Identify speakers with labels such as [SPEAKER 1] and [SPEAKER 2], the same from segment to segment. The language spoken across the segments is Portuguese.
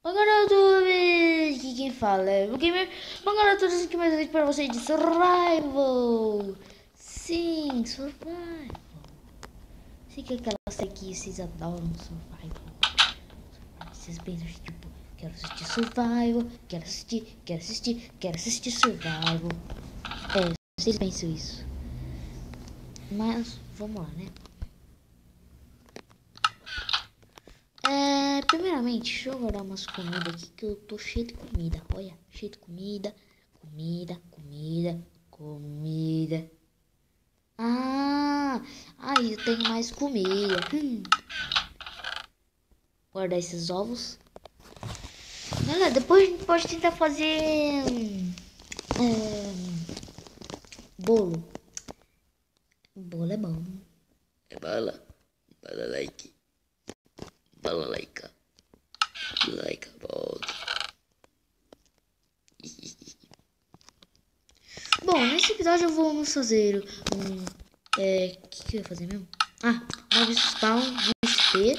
[SPEAKER 1] Oi, garoto, aqui quem fala é o Gamer. Bom, garoto, eu aqui mais um vídeo para vocês de Survival. Sim, Survival. Sei que aquela série que vocês adoram Survival. Vocês pensam tipo, quero assistir Survival, quero assistir Survival. É, vocês pensam isso. Mas, vamos lá, né? Primeiramente, deixa eu guardar umas comidas aqui que eu tô cheio de comida. Olha, cheio de comida. Comida. Aí eu tenho mais comida. Guardar esses ovos. Galera, depois a gente pode tentar fazer bolo. Bolo é bom. É bala. Bala like. Bala like. Like a ball. Bom, nesse episódio vamos fazer o que eu ia fazer mesmo? Mob spawn de XP.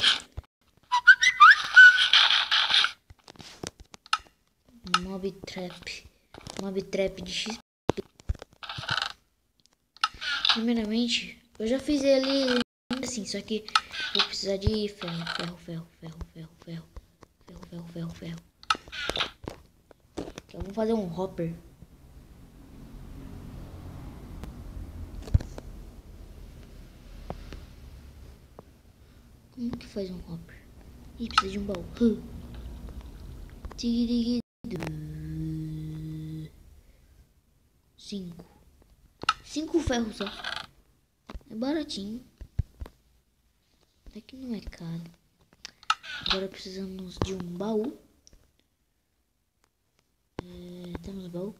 [SPEAKER 1] Mob trap de XP. Primeiramente, eu já fiz ele assim, só que vou precisar de ferro. Então vamos fazer um hopper. Como que faz um hopper? Ih, precisa de um baú. 5 ferros só. É baratinho. Daqui não é caro. Agora precisamos de um baú. Temos baú?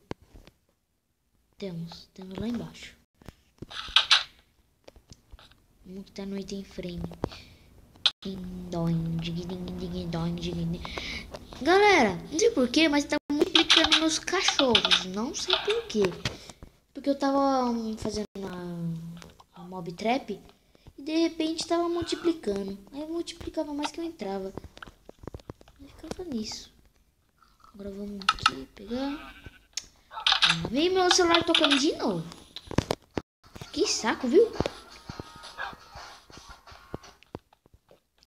[SPEAKER 1] Temos lá embaixo. Vamos que tá no item frame. Galera, não sei porquê, mas tá multiplicando meus cachorros. Não sei porquê. Porque eu tava fazendo a mob trap e de repente tava multiplicando. Aí multiplicava mais que eu entrava. Aí ficava nisso. Agora vamos aqui pegar. Vem meu celular tocando de novo. Que saco, viu?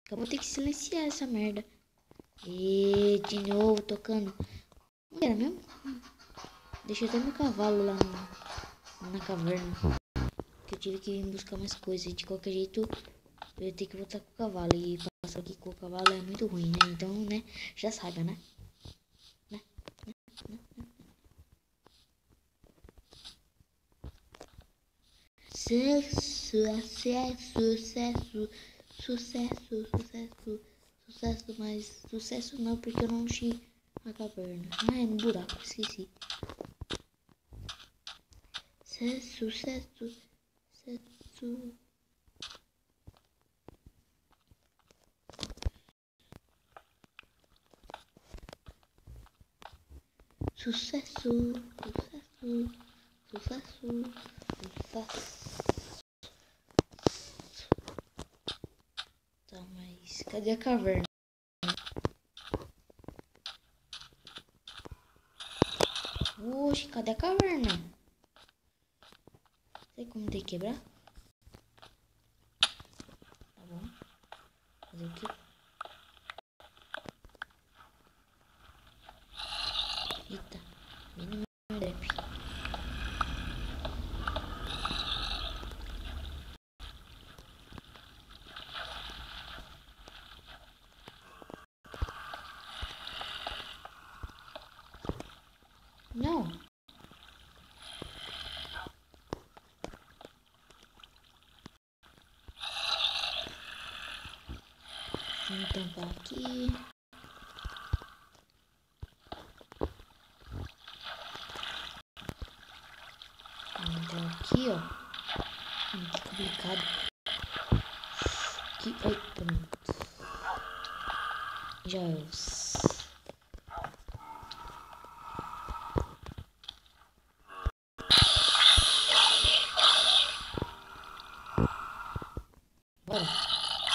[SPEAKER 1] Acabou de ter que silenciar essa merda. E de novo tocando. Não era mesmo? Deixei até meu cavalo lá na caverna. Que eu tive que ir buscar mais coisas. De qualquer jeito, eu ia ter que voltar com o cavalo. E passar aqui com o cavalo é muito ruim, né? Então, né? Já saiba, né? Sucesso, mas sucesso não, porque eu não enchi a caverna. É no buraco, esqueci. Sucesso. Tá, mas cadê a caverna? Oxe, cadê a caverna? Sei como tem que quebrar? Tá bom. Fazer o quê? Eita, bem no meu trap. Não. Vamos tampar aqui. Então aqui, ó. Que complicado. Aqui, oi, pronto. Já é. Bora.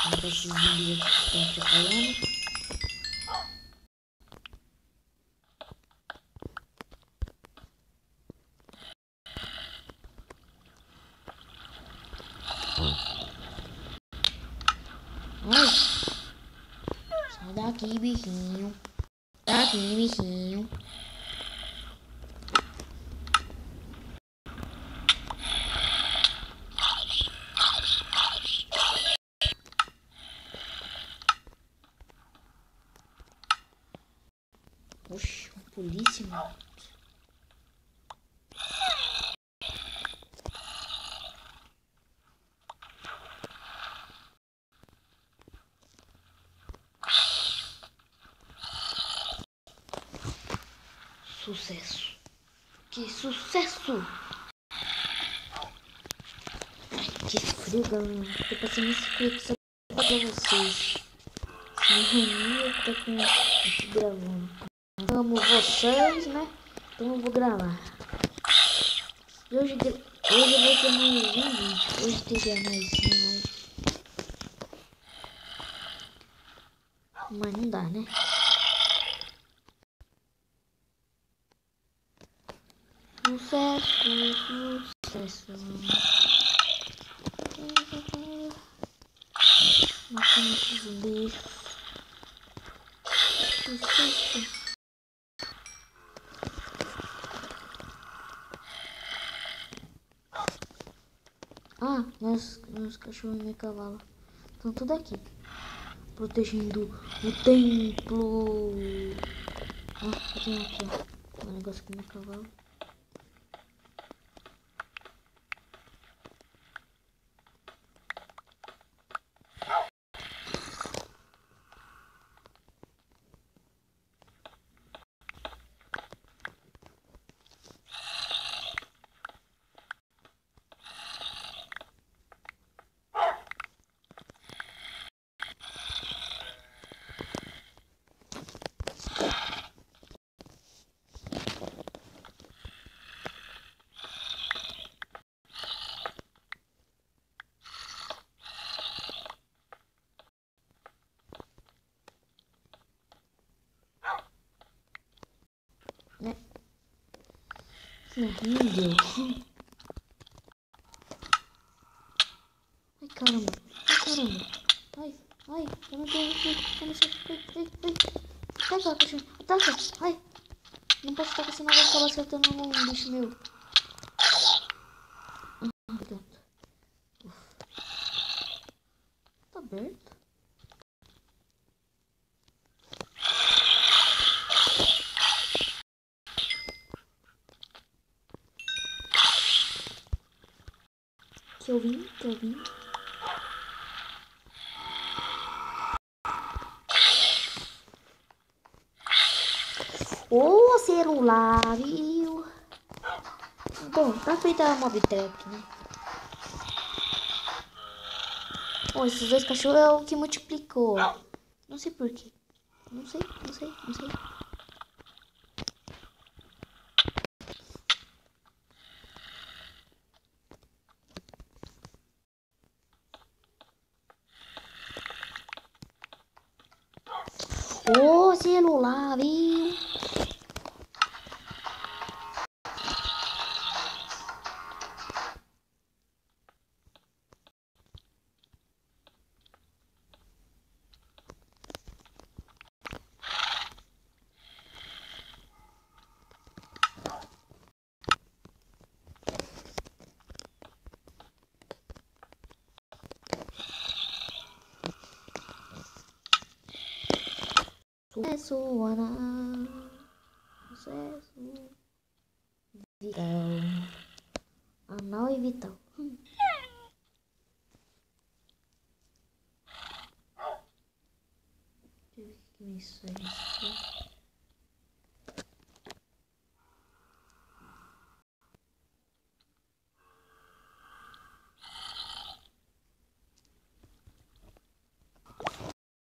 [SPEAKER 1] Vamos ver esses zumbis aqui que estão atrapalhando. Tá aqui, bichinho. Tá aqui, bichinho. Oxe, uma polícia, mano. Sucesso. Que sucesso! Ai, que frio, galera. Tô passando esse frio aqui só pra vocês. Eu tô aqui gravando. Amo vocês, né? Então eu vou gravar. E hoje vai ter mais um vídeo. Hoje teve mais sim, mas não dá, né? Sucesso, sucesso. Matando esses bichos. Sucesso. Ah, meus cachorros e meu cavalo estão tudo aqui. Protegendo o templo. Ah, eu tenho aqui, ó. Um negócio com meu cavalo. Né? Meu Deus. Ai, caramba. Ai, caramba. Ai, eu não tenho. Ai. Ataca, cachorro. Ataca. Ai. Não posso atacar, senão eu vou acabar acertando um bicho meu. Pronto. Tá aberto? Que eu vim. Ô, celular, viu? Bom, tá feita a mob trap, né? Bom, esses dois cachorros é o que multiplicou. Não sei porquê. Não sei. Ô, celular, viu? Sucesso, sucesso. Vital. Anal e vital. Que isso aí?